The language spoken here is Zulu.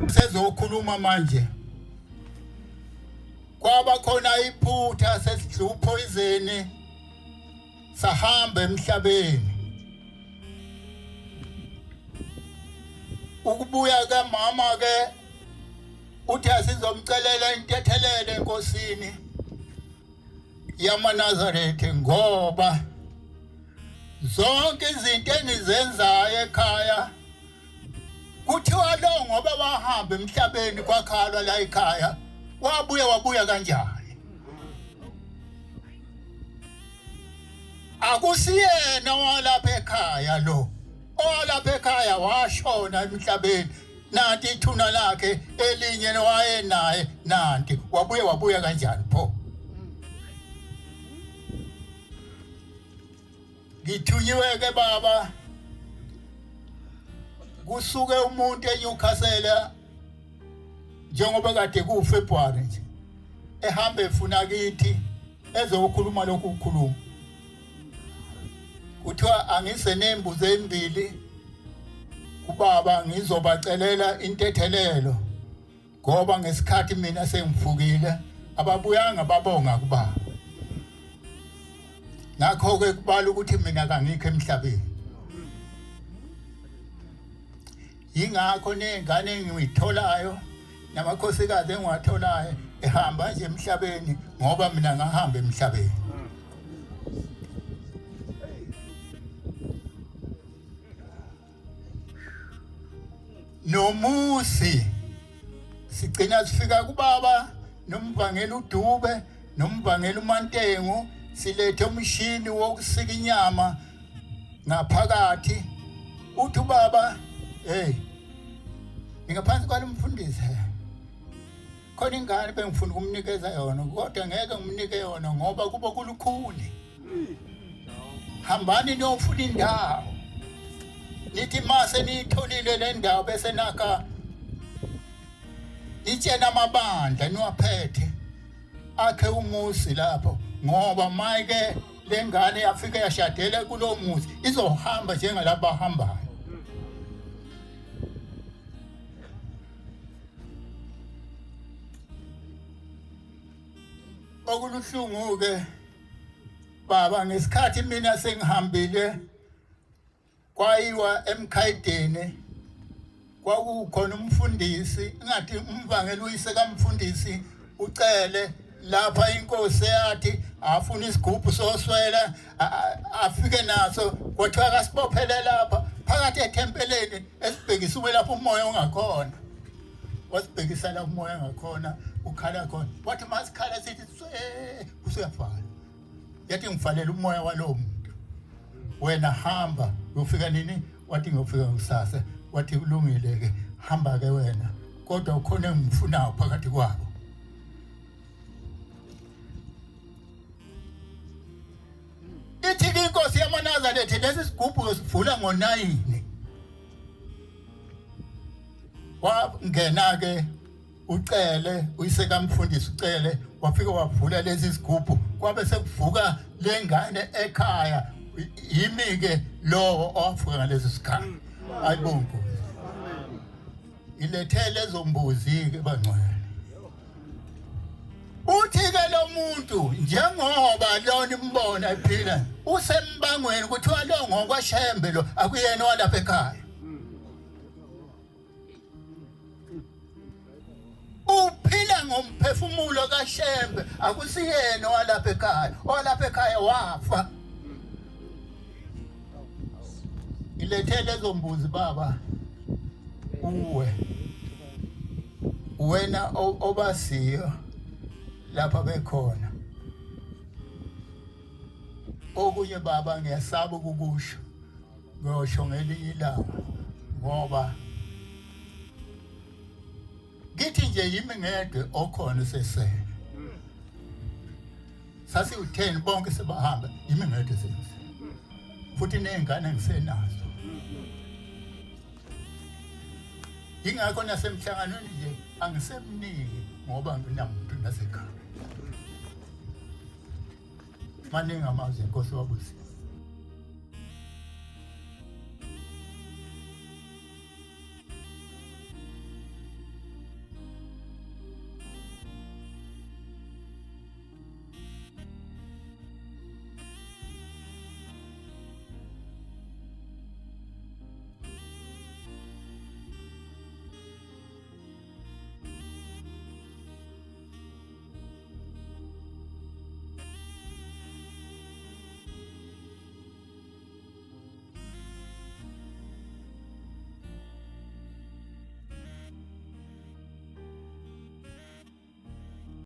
Sezokhuluma manje kwaba khona iphutha sesidlupho izeni sahamba emhlabeni ukubuya kaMama ke uthi asizomcelela intethelele enkosini yamaNazaretha ngoba zonke izinto engizenzayo ekhaya kuthiwa lo ngoba bahamba emhlabeni kwakhalwa la ekhaya wabuya kanjani akusiyena walapha ekhaya lo olapha ekhaya washona emhlabeni nanti ithuna lakhe elinye wayenaye nanti wabuya kanjani pho ngithunyiwe ke baba kusuke umuntu eNewcastle njengoba kade kuFebruary nje ehamba efuna kithi ezokhuluma lokhu ukukhuluma kuthiwa angise nembuzo embili kubaba ngizobacelela intethelelo ngoba ngesikhathi mina sengifukile ababuyanga babonga kubaba ngakho ke kubala ukuthi mina kangikho emhlabeni ingakho nengane engiyitholayo namakhosikazi engiwatholayo ehamba nje emhlabeni ngoba mina ngahamba emhlabeni nomusi sigcina sifika kubaba nomvangela uDube nomvangela uMantengu silethe umshini wokusika inyama ngaphakathi uthi baba hey ngingaphansi kwalomfundisi khona ingane bengifuna ukumnikeza yona kodwa ngeke ngimnike yona ngoba kuba kulukhuni hambani niyofuna indawo nithi mase nitholile le ndawo bese nakha nitshena amabandla niwaphethe akhe umusi lapho ngoba mayike lengane yafika yashadela kulo muzi izohamba njengalabo abahambayo okuluhlungu ke baba ngesikhathi mina sengihambile kwayiwa eMkhayedeni kwakukhona umfundisi ngathi umvangeli uyise kaMfundisi ucele lapha inkosi yathi afuna isigubhu soswela afike naso kwathiwa kasibophele lapha phakathi ethempeleni esibhekisa ube lapho umoya ongakhona wasibhekisa lapho umoya ongakhona ukhala khona wathi masikhala sithi usuyafala yathi ngifalela umoya walowo muntu wena hamba uyofika nini wathi ngiyofika kusasa wathi kulungile ke hamba ke wena kodwa ukhona engifunayo phakathi kwabo ithi inkosi yamaNazaretha lesi sigubhu sivula ngo9 wangena ke ucele uyise kaMfundisi ucele wafika wavula lezi sigubhu kwabe sekuvuka lengane ekhaya yimi ke lo ofuka ngaleso sikhathi ayibonke ilethele lezo mbuzi ke bangcwele uthi ke lo muntu njengoba lona imbona iphila usembangweni kuthiwa lo ngokwashembe lo akuyena walapha ekhaya uphila ngomphefumulo kaShembe akusiyena walapha ekhaya wafa ilethele lezo mbuzi baba uwe wena obasiyo lapha bekhona okunye baba ngiyasaba ukukusho ngosho ngelinye ilanga ngoba ngithi nje yimi ngedwe okhona sesele sasi u10 bonke sebahamba yimi ngedwe sesele futhi nezingane ngisenazo ingakho nasemhlanganweni nje angisemniki ngoba nginamuntu nasekhaya maningi amazwi enkosi wabusi